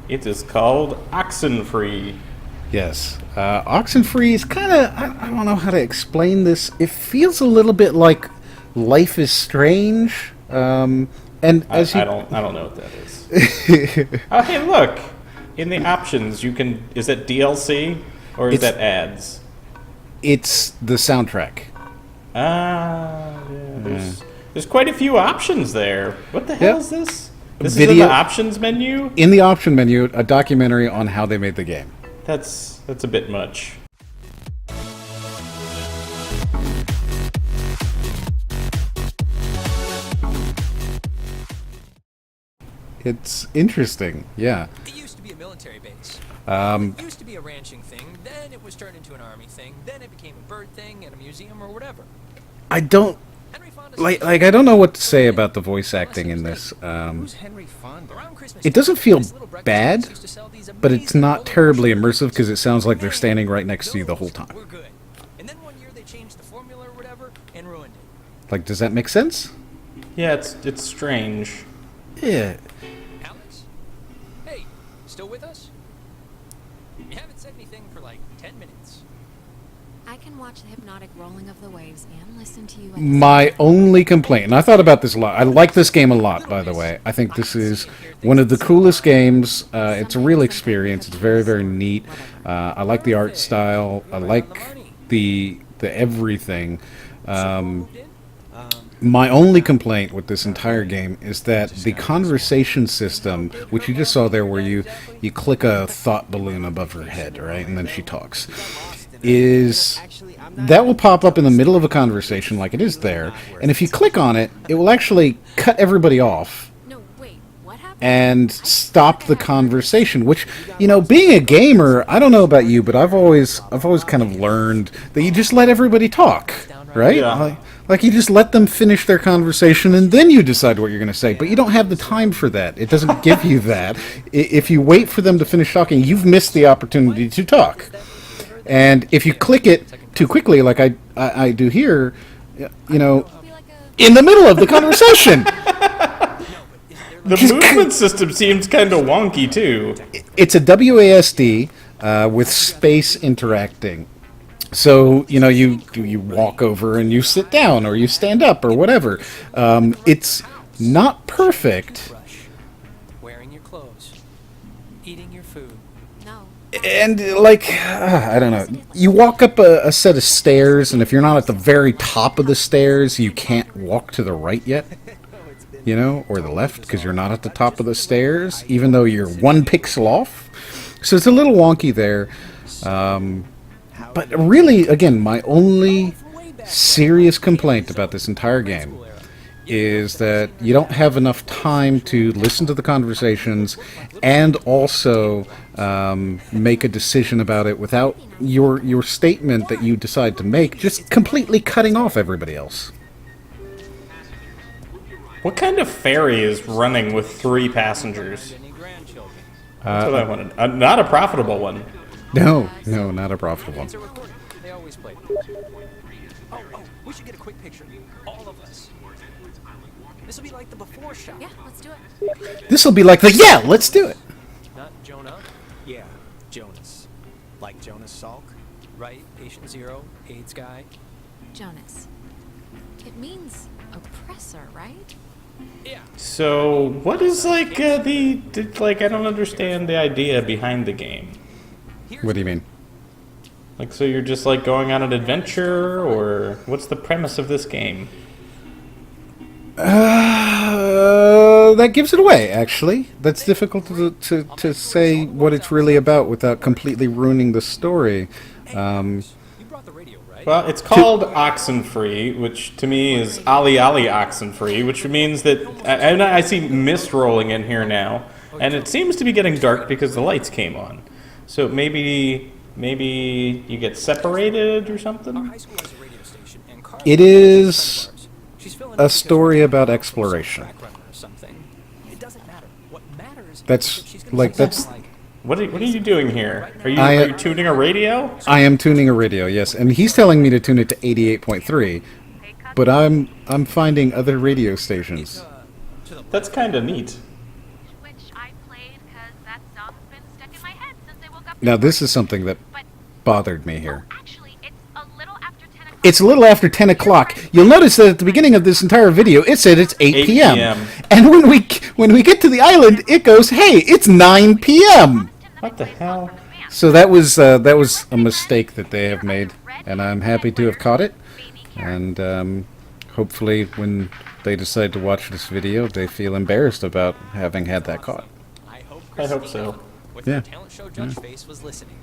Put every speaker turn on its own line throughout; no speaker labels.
It is called Oxenfree.
Yes. Oxenfree is kind of, I don't know how to explain this. It feels a little bit like Life is Strange. And as you.
I don't know what that is. Oh, hey, look! In the options, you can. Is that DLC or is that ads?
It's the soundtrack.
Ah, yeah. There's quite a few options there. What the hell is this? This is in
Video
the options menu?
in the option menu, a documentary on how they made the game.
That's a bit much.
It's interesting, yeah.
It used to be a military base. It used to be a ranching thing, then it was turned into an army thing, then it became a bird thing and a museum or whatever.
I don't
Henry Fonda
like. I don't know what to say about the voice acting in this.
Who's Henry Fonda?
around Christmas
It doesn't feel
this little breakfast
bad,
place used to sell these
but it's
amazing
not
Polaroid
terribly
pictures.
immersive because it sounds like they're standing right next to you the whole time.
We're good. And then one year they changed the formula or whatever and ruined it.
Like, does that make sense?
Yeah, it's strange.
Yeah.
Alex? Hey, still with us? You haven't said anything for like 10 minutes.
I can watch the hypnotic rolling of the waves and listen to you. At the
My
same time.
only complaint, and I thought about this a lot. I like this game a lot, by the way. I think this is one of the coolest games. It's a real experience. It's very, very neat. I like the art style. I like the everything.
Moved in?
My only complaint with this entire game is that the conversation system, which you just saw there, where you click a thought balloon above her head, right, and then she talks, is that will pop up in the middle of a conversation like it is there, and if you click on it, it will actually cut everybody off
No, wait. What happened?
and stop the conversation. Which, you know, being a gamer, I don't know about you, but I've always kind of learned that you just let everybody talk, right?
Yeah.
Like you just let them finish their conversation and then you decide what you're going to say. But you don't have the time for that. It doesn't give you that. If you wait for them to finish talking, you've missed the opportunity to talk. And if you click it too quickly, like I do here, you know,
Be like a
in the middle of the conversation.
The movement system seems kind of wonky too.
It's a WASD with space interacting. So, you know, you walk over and you sit down or you stand up or whatever. It's not perfect.
Wearing your clothes. Eating your food.
no.
And, like, I don't know. You walk up a set of stairs, and if you're not at the very top of the stairs, you can't walk to the right yet. You know, or the left, because you're not at the top of the stairs, even though you're one pixel off. So it's a little wonky there. But really, again, my only serious complaint about this entire game is that you don't have enough time to listen to the conversations and also make a decision about it without your statement that you decide to make just completely cutting off everybody else.
What kind of ferry is running with 3 passengers?
Any grandchildren?
That's what I wanted. Not a profitable one.
No, not a profitable one.
Kids are recording. They always play. Oh, we should get a quick picture. All of us. This will be like the before shot.
Yeah, let's do it.
This will be like the, yeah, let's do it.
Not Jonah.
Yeah, Jonas. Like Jonas Salk?
Right? Patient zero. AIDS guy.
Jonas. It means oppressor, right?
Yeah.
So, what is like like I don't understand the idea behind the game.
What do you mean?
Like, so you're just like going on an adventure, or what's the premise of this game?
That gives it away, actually. That's difficult to say what it's really about without completely ruining the story.
You brought the radio, right?
Well, it's called Oxenfree, which to me is Ali Oxenfree, which means that and I see mist rolling in here now, and it seems to be getting dark because the lights came on. So maybe you get separated or
Our
something.
high school has a radio station, and Carla
It
is
is
a friend of ours. She's filling in
a
because
story
we're
about
a
exploration.
track runner or something. It doesn't matter. What matters
That's-
is that she's gonna
like,
say
that's-
something like,
What are you doing here? Are
I-
you tuning a radio?
I am tuning a radio, yes, and he's telling me to tune it to 88.3, but I'm finding other radio stations.
to the
That's kind of neat.
Which I played because That song's been stuck in my head since I woke up.
Now, this is something that
But
bothered me here.
actually, it's a little after 10 o'clock.
It's a little after 10 o'clock. You'll notice that at the beginning of this entire video, it said it's 8 p.m.
8 p.m.
And when we get to the island, it goes, hey, it's 9 p.m.
What the hell?
So that was a mistake that they have made, and I'm happy to have caught it. And hopefully, when they decide to watch this video, they feel embarrassed about having had that caught.
I hope so.
With
Yeah.
her talent show judge face was listening.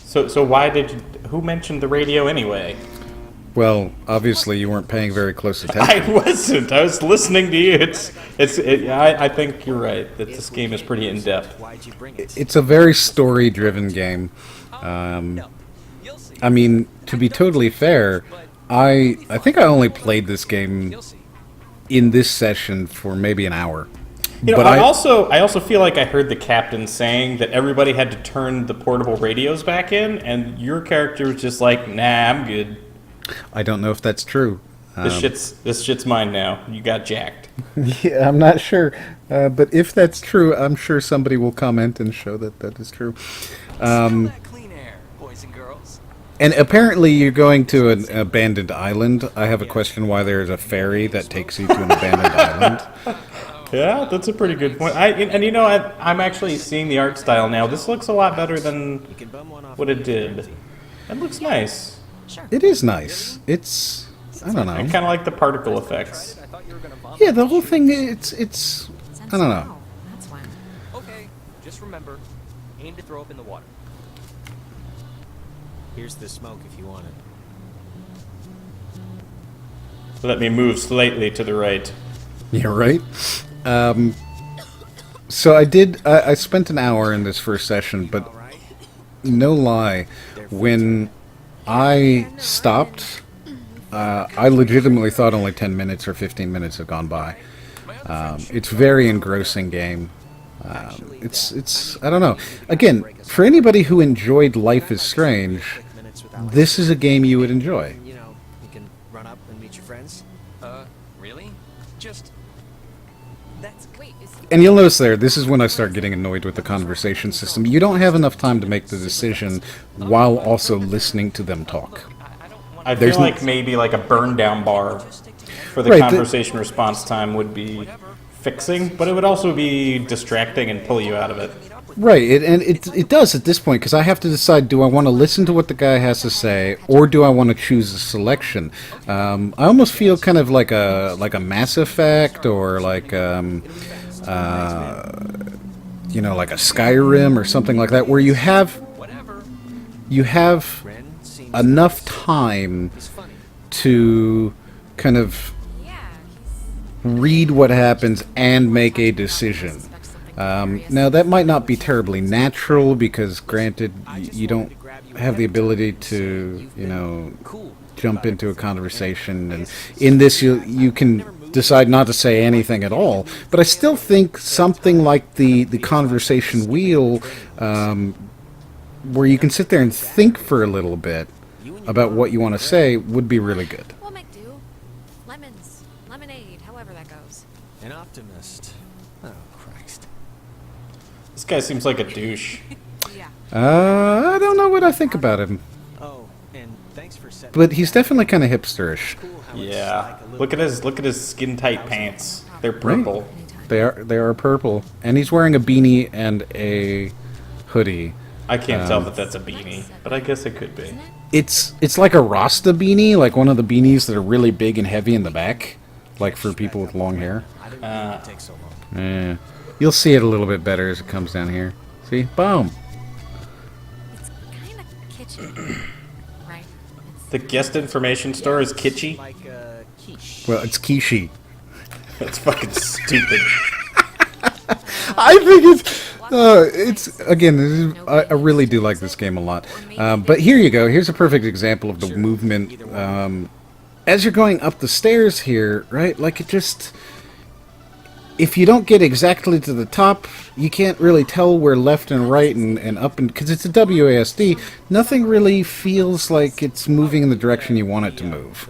So why did you... Who mentioned the radio anyway?
Well, obviously, you weren't paying very close attention.
I wasn't. I was listening to you. I think you're right that this game is pretty in-depth.
Why'd you bring it?
It's a very story-driven game.
No. You'll see.
I mean, to be totally fair, I think I only played this game
You'll see.
in this session for maybe an hour.
You know,
But
I also feel like I heard the captain saying that everybody had to turn the portable radios back in, and your character was just like, "Nah, I'm good.
I don't know if that's true.
This shit's mine now. You got jacked."
Yeah, I'm not sure. But if that's true, I'm sure somebody will comment and show that that is true.
Smell that clean air, boys and girls.
And apparently you're going to an abandoned island. I have a question why there's a ferry that takes you to an abandoned island.
Yeah, that's a pretty good point. I'm actually seeing the art style now. This looks a lot better than
You can bum one off.
what it did. It looks nice.
Sure.
It is nice. It's, I don't
I
know.
kind of like the particle effects.
I thought you were gonna vomit.
Yeah, the whole thing, it's
Since
I don't know.
now, that's when.
Okay, just remember, aim to throw up in the water. Here's the smoke if you want it.
Let me move slightly to the right.
Yeah, right? So I spent an hour in this first session, but
All right.
no lie, when I stopped, I legitimately thought only 10 minutes or 15 minutes had gone by. It's a very engrossing game. It's I don't know. Again, for anybody who enjoyed Life is Strange, this is a game you would enjoy.
You know, you can run up and meet your friends. Really? Just. That's.
Wait, is
And you'll notice there, this is when I start getting annoyed with the conversation system. You don't have enough time to make the decision while also listening to them talk.
I
There's
feel
no-
like maybe like a burn down bar for the
Right,
conversation response time would be fixing, but it would also be distracting and pull you out of it.
Right, it does at this point, because I have to decide, do I want to listen to what the guy has to say, or do I want to choose a selection? I almost feel kind of like a Mass Effect, or like like a Skyrim or something like that, where you have
Ren seems
enough time
funny.
to kind of
yeah,
read what happens and make a decision. Now, that might not be terribly natural, because granted, you don't have the ability to, jump into a conversation, and in this you can decide not to say anything at all. But I still think something like the conversation wheel, where you can sit there and think for a little bit about what you want to say, would be really good.
we'll make do. Lemons, lemonade, however that goes.
An optimist. Oh, Christ.
This guy seems like a douche.
Yeah.
I don't know what I think about him,
Oh, and thanks for setting.
but he's definitely kind of hipsterish.
Cool how it's
Yeah.
like a little
Look at his skin tight pants. They're purple.
Anytime.
They are purple, and he's wearing a beanie and a hoodie.
I can't tell that that's a beanie, but I guess it could be.
It's like a Rasta beanie, like one of the beanies that are really big and heavy in the back, like for people with long hair.
I didn't mean it to take so long.
Yeah, you'll see it a little bit better as it comes down here. See, boom.
It's kind of kitchen, right? It's
The guest information store is kitschy.
Like quiche.
Well, it's Kishi.
That's fucking stupid.
I think it's again. This is, I really do like this game a lot. But here you go. Here's a perfect example of the movement. As you're going up the stairs here, right? Like it just, if you don't get exactly to the top, you can't really tell where left and right and up, and because it's a WASD, nothing really feels like it's moving in the direction you want it to move.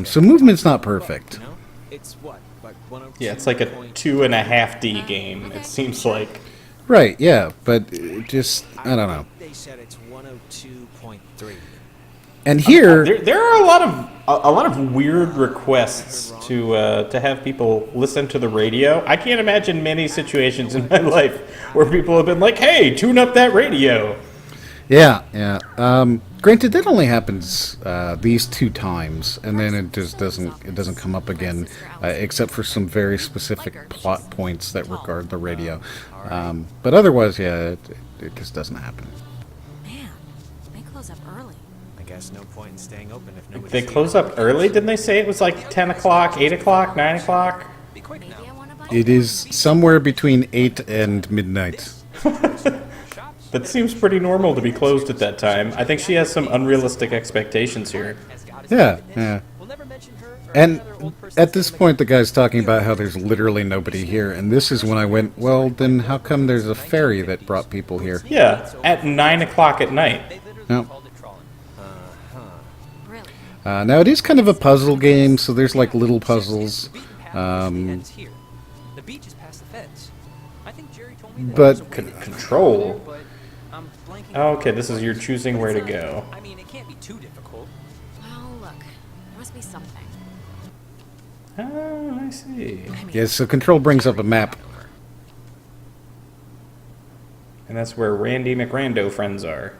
So movement's not perfect.
You know? It's what? Like 102.
Yeah, it's like a 2.5D game. It seems like.
Right, yeah, but I don't know.
They said it's 102.3.
And here,
There are a lot of weird requests to have people listen to the radio. I can't imagine many situations in my life where people have been like, "Hey, tune up that radio."
yeah. Granted, that only happens these 2 times, and then it just doesn't come up again, except for some very specific plot points that regard the radio. But otherwise, yeah, it just doesn't happen.
Man, they close up early.
I guess no point in staying open if nobody.
They close up early. Didn't they say it was like 10 o'clock, 8 o'clock, 9 o'clock?
Be quick
Maybe
now.
I want to buy
It is somewhere between 8 and midnight.
That seems pretty normal to be closed at that time. I think she has some unrealistic expectations here.
Yeah.
We'll never mention her or
And
another old person
at this point, the guy's talking about how there's literally nobody here, and this is when I went, well, then how come there's a ferry that brought people here?
Yeah, at 9 o'clock at night.
No.
called it trawling.
Really?
Now, it is kind of a puzzle game, so there's like little puzzles.
The beaten path usually ends here. The beach is past the fence. I think Jerry told me that.
But
Control?
But I'm blanking.
Oh, okay, this is you're choosing where to go.
I mean, it can't be too difficult.
Well, look, there must be something.
Oh, I see.
I mean,
yeah, so Control brings up a map.
And that's where Randy McRando friends are.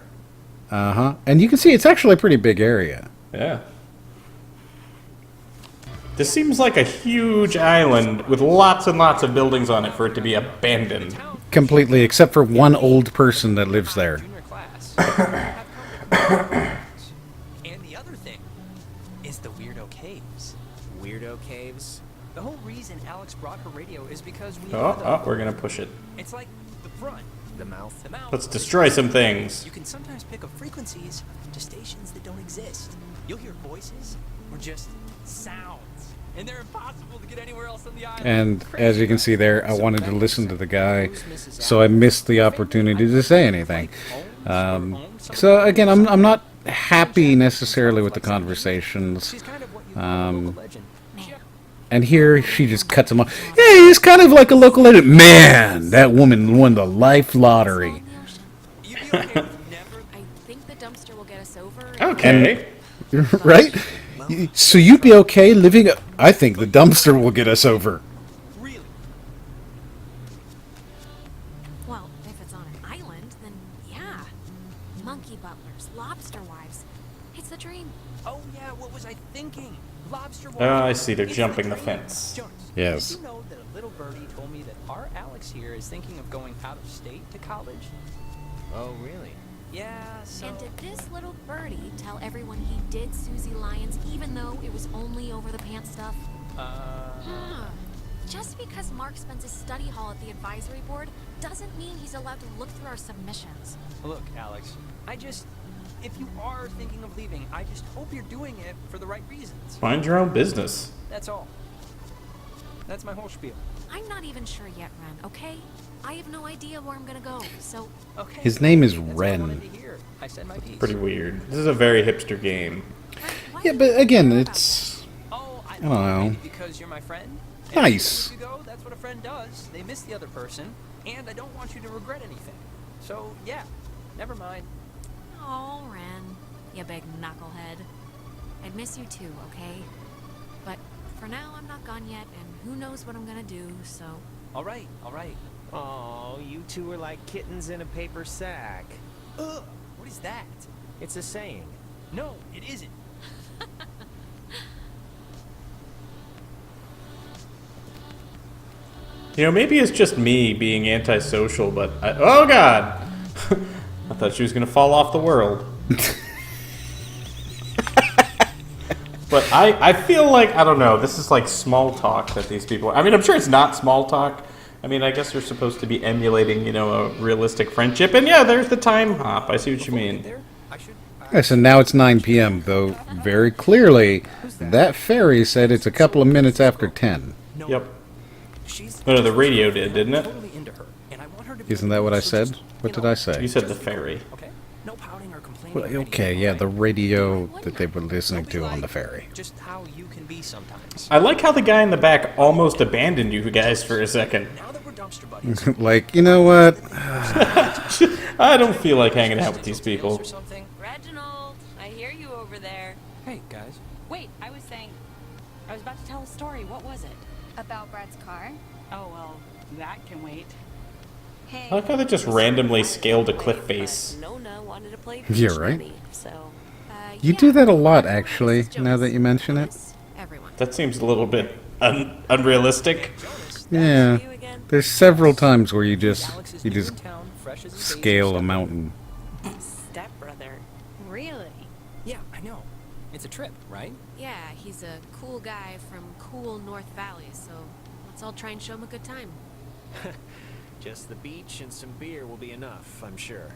And you can see it's actually a pretty big area.
Yeah. This seems like a huge island with lots and lots of buildings on it for it to be abandoned.
Completely, except for one old person that lives there.
Junior class. And the other thing is the weirdo caves. Weirdo caves? The whole reason Alex brought her radio is because we
Oh, we're gonna push it.
It's like the front. The mouth. The mouth.
Let's destroy some things.
You can sometimes pick up frequencies to stations that don't exist. You'll hear voices or just sounds. And they're impossible to get anywhere else on the island.
And as you can see there, I wanted to listen to the guy, so I missed the opportunity to say anything. So again, I'm not happy necessarily with the conversations.
She's kind of what you call a local legend.
And here she just cuts him off. Yeah, he's kind of like a local legend. Man, that woman won the life lottery.
You'd be okay with never
I think the dumpster will get us over.
Okay.
Right? So you'd be okay living... I think the dumpster will get us over.
really.
Well, if it's on an island, then yeah. Monkey butlers, lobster wives. It's a dream.
Oh yeah, what was I thinking? Lobster.
I see, they're jumping the fence.
Jonas,
Yes.
did you know that a little birdie told me that our Alex here is thinking of going out of state to college? Oh really? Yeah. So.
And did this little birdie tell everyone he did Susie Lyons even though it was only over the pants stuff? Just because Mark spends his study hall at the advisory board doesn't mean he's allowed to look through our submissions.
Look, Alex. If you are thinking of leaving, I just hope you're doing it for the right reasons.
Mind your own business.
That's all. That's my whole spiel.
I'm not even sure yet, Ren, okay? I have no idea where I'm gonna go, so
Okay.
His name is
That's what I
Ren.
wanted to hear. I said my piece.
Pretty weird. This is a very hipster game.
why
Yeah,
do
but
you
again,
care about
it's...
Oh, I
don't know.
Maybe because you're my friend. And
Nice.
years ago, that's what a friend does. They miss the other person, and I don't want you to regret anything. So yeah, never mind.
that? Oh, Ren, you big knucklehead. I'd miss you too, okay? But for now, I'm not gone yet, and who knows what I'm gonna do, so...
All right, all right.
Oh, you two are like kittens in a paper sack.
Ugh, what is that?
It's a saying.
No, it isn't.
You know, maybe it's just me being antisocial, but oh god! I thought she was gonna fall off the world. But I feel like, I don't know, this is like small talk that these people... I mean, I'm sure it's not small talk. I mean, I guess they're supposed to be emulating, you know, a realistic friendship. And yeah, there's the time hop. I see what you mean.
There, I should.
Yes, and now it's 9 p.m., though very clearly that ferry said it's a couple of minutes after 10.
No,
Yep.
she's
No, the radio did, didn't it?
totally into her, and I want her to be
Isn't that what I said? What did I say?
You said the ferry.
Okay, no pouting or complaining.
Well,
or
okay,
anything,
yeah,
okay?
the radio that they were listening
Don't
to
be
on
like
the ferry.
Just how you can be sometimes.
I like how the guy in the back almost abandoned you guys for a second.
Now that we're done Trumpster buddies.
Like, you know what?
I don't feel like hanging out with these people.
Or something.
Reginald, I hear you over there.
Hey, guys.
Wait, I was about to tell a story. What was it?
About Brad's car?
Oh, well, that can wait.
Hey.
I like how they just randomly scaled a cliff face.
Nona wanted to play
You're right.
me, so
You do that a lot, actually, now that you mention it.
Everyone.
That seems a little bit unrealistic.
Yeah. There's several times where you just
Alex is new in town, fresh as a daisy,
scale a
stepbrother.
mountain.
Stepbrother.
Really?
Yeah, I know. It's a trip, right?
Yeah, he's a cool guy from cool North Valley, so let's all try and show him a good time.
Just the beach and some beer will be enough, I'm sure.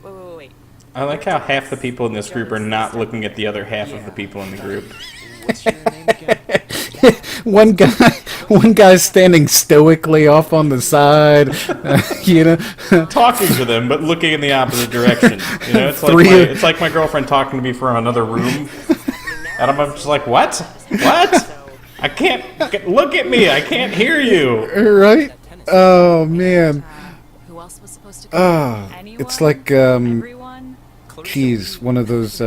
Wait.
I like how half the people in this group are not looking at the other half of the people in the group.
What's your name again?
one guy's standing stoically off on the side, you know.
Talking to them, but looking in the opposite direction. You know, it's like my girlfriend talking to me from another room, and I'm just like, what? What? I can't look at me. I can't hear you.
Right? Oh man.
Who else was supposed to come?
It's like
Everyone?
geez, one of those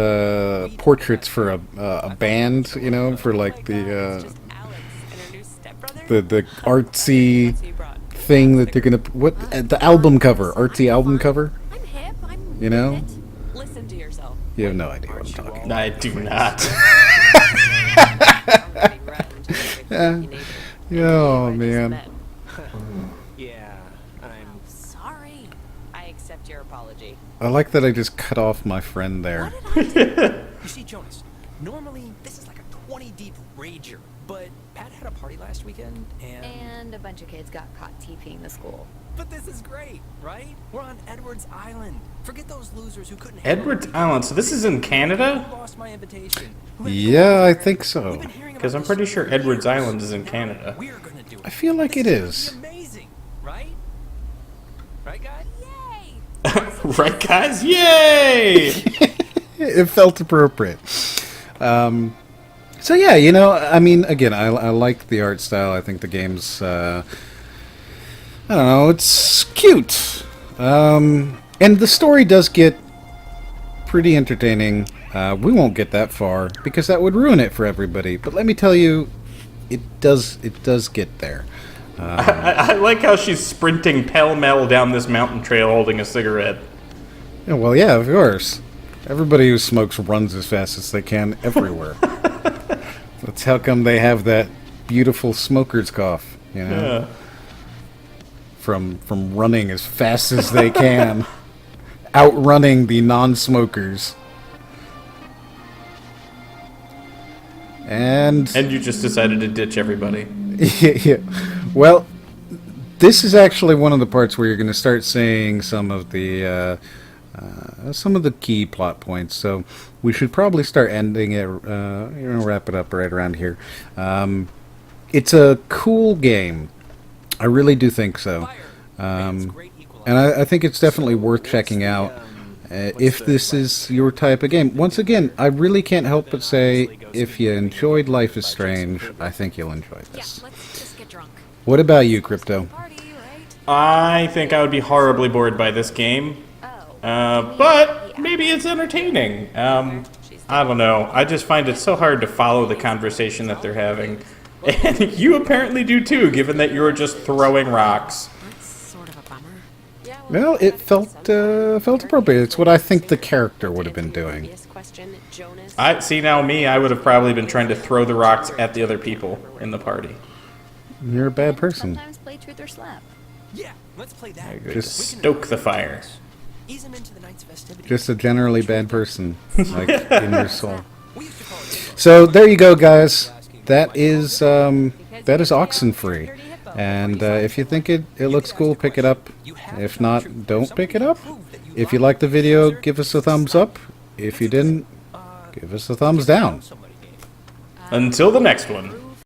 portraits for a band, you know, for like the
Just Alex and her new stepbrother?
the artsy thing that they're gonna the album cover, artsy album cover.
I'm hip. I'm
You know?
with it.
Listen to yourself.
You have no idea what I'm talking.
I do not.
Oh man.
Yeah, I'm...
Sorry.
I accept your apology.
I like that I just cut off my friend there.
You see, Jonas, normally this is like a 20 deep rager, but Pat had a party last weekend,
And a bunch of kids got caught TPing the school.
But this is great, right? We're on Edwards Island. Forget those losers who couldn't
Edwards Island. So this is in Canada?
Who lost my invitation?
Yeah, I think so.
Because I'm pretty sure Edwards Island is in Canada.
We're gonna do it.
I feel like it
This
is.
gonna be amazing, right? Right, guys?
Yay!
Right, guys? Yay!
It felt appropriate. So yeah, you know, I mean, again, I like the art style. I think the game's, I don't know, it's cute. And the story does get pretty entertaining. We won't get that far because that would ruin it for everybody. But let me tell you, it does get there.
I like how she's sprinting pell-mell down this mountain trail holding a cigarette.
Yeah, well, yeah, of course. Everybody who smokes runs as fast as they can everywhere. That's how come they have that beautiful smoker's cough, you know?
Yeah.
From running as fast as they can, outrunning the non-smokers. And
And you just decided to ditch everybody.
yeah. Well, this is actually one of the parts where you're going to start seeing some of the key plot points. So we should probably start ending it, wrap it up right around here. It's a cool game. I really do think so. And I think it's definitely worth checking out if this is your type of game. Once again, I really can't help but say, if you enjoyed Life is Strange, I think you'll enjoy
Yeah,
this.
let's just get drunk.
What about you, Crypto?
Party, right?
I think I would be horribly bored by this game. But maybe it's entertaining. I don't know. I just find it so hard to follow the conversation that they're having. And you apparently do too, given that you're just throwing rocks.
That's sort of a bummer.
Well, it felt appropriate. It's what I think the character would have been doing.
I see now me, I would have probably been trying to throw the rocks at the other people in the party.
You're a bad person.
Sometimes play truth or slap.
Yeah, let's play that.
I agree.
Just
Just stoke the fire.
Ease them into the night's festivities.
Just a generally bad person, like in your soul.
We used to call it
So there you go, guys. That is Oxenfree. And if you think it looks cool, pick it up. If not, don't pick it up. If you liked the video, give us a thumbs up. If you didn't, give us a thumbs down.
Until the next one.